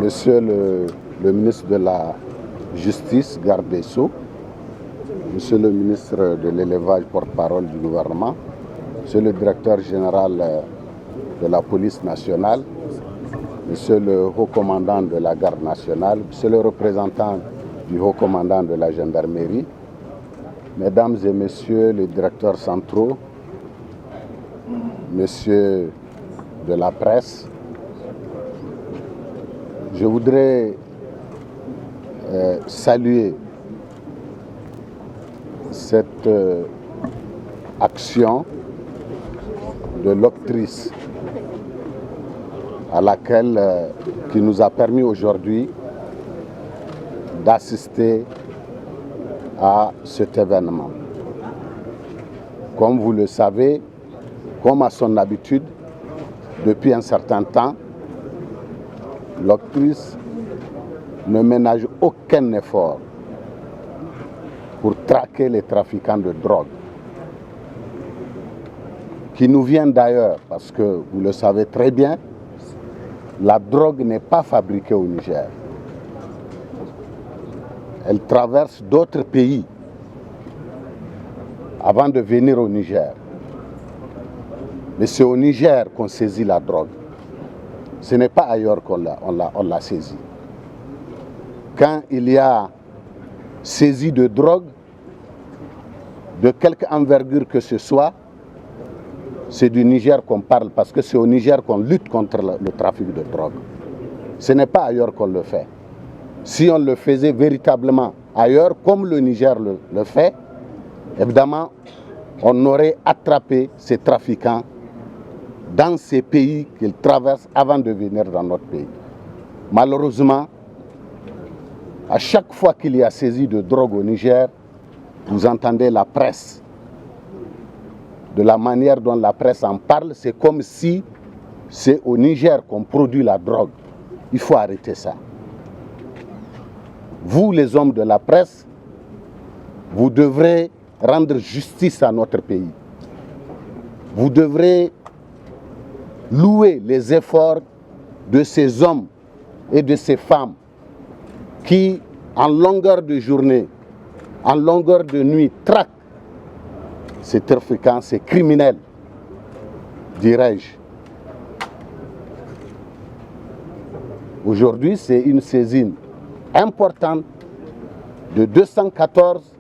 Monsieur le ministre de la Justice, garde des Sceaux, Monsieur le ministre de l'Élevage, porte-parole du gouvernement, Monsieur le directeur général de la police nationale, Monsieur le haut commandant de la garde nationale, Monsieur le représentant du haut commandant de la gendarmerie, Mesdames et Messieurs les directeurs centraux, Messieurs de la presse, je voudrais saluer cette action de l'octrice à laquelle qui nous a permis aujourd'hui d'assister à cet événement. Comme vous le savez, comme à son habitude, depuis un certain temps, l'octrice ne ménage aucun effort pour traquer les trafiquants de drogue, qui nous viennent d'ailleurs, parce que vous le savez très bien, la drogue n'est pas fabriquée au Niger. Elle traverse d'autres pays avant de venir au Niger. Mais c'est au Niger qu'on saisit la drogue. Ce n'est pas ailleurs qu'on l'a saisie. Quand il y a saisie de drogue, de quelque envergure que ce soit, c'est du Niger qu'on parle parce que c'est au Niger qu'on lutte contre le trafic de drogue. Ce n'est pas ailleurs qu'on le fait. Si on le faisait véritablement ailleurs, comme le Niger le fait, évidemment, on aurait attrapé ces trafiquants dans ces pays qu'ils traversent avant de venir dans notre pays. Malheureusement, à chaque fois qu'il y a saisie de drogue au Niger, vous entendez la presse. De la manière dont la presse en parle, c'est comme si c'est au Niger qu'on produit la drogue. Il faut arrêter ça. Vous, les hommes de la presse, vous devrez rendre justice à notre pays. Vous devrez louer les efforts de ces hommes et de ces femmes qui, en longueur de journée, en longueur de nuit, traquent ces trafiquants, ces criminels, dirais-je. Aujourd'hui, c'est une saisine importante de 214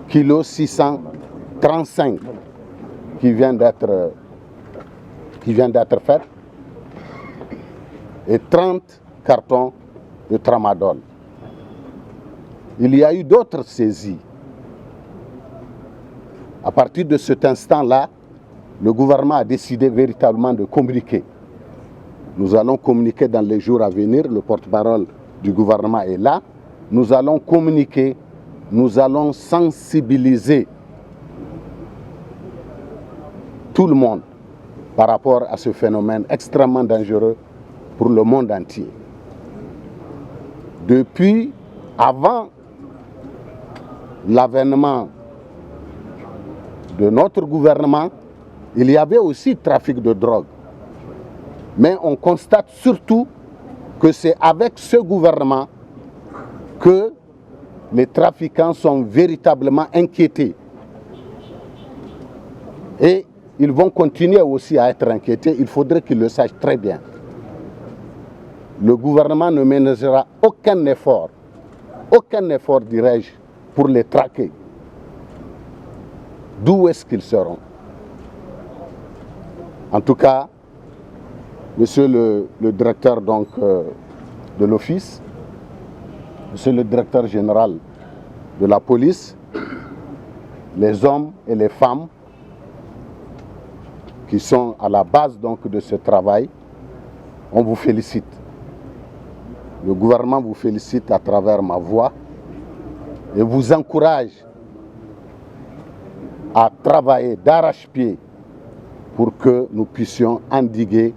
kg 635 qui vient d'être faite et 30 cartons de tramadol. Il y a eu d'autres saisies. À partir de cet instant-là, le gouvernement a décidé véritablement de communiquer. Nous allons communiquer dans les jours à venir. Le porte-parole du gouvernement est là. Nous allons communiquer, nous allons sensibiliser tout le monde par rapport à ce phénomène extrêmement dangereux pour le monde entier. Depuis, avant l'avènement de notre gouvernement, il y avait aussi trafic de drogue. Mais on constate surtout que c'est avec ce gouvernement que les trafiquants sont véritablement inquiétés. Et ils vont continuer aussi à être inquiétés, il faudrait qu'ils le sachent très bien. Le gouvernement ne ménagera aucun effort, dirais-je, pour les traquer. D'où est-ce qu'ils seront? En tout cas, monsieur le directeur donc, de l'office, monsieur le directeur général de la police, les hommes et les femmes qui sont à la base donc, de ce travail, on vous félicite. Le gouvernement vous félicite à travers ma voix et vous encourage à travailler d'arrache-pied pour que nous puissions endiguer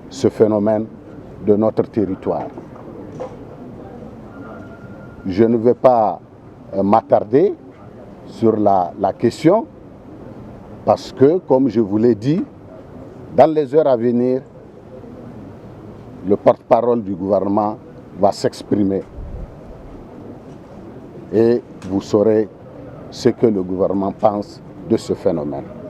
ce phénomène de notre territoire. Je ne vais pas m'attarder sur la question parce que, comme je vous l'ai dit, dans les heures à venir, le porte-parole du gouvernement va s'exprimer et vous saurez ce que le gouvernement pense de ce phénomène.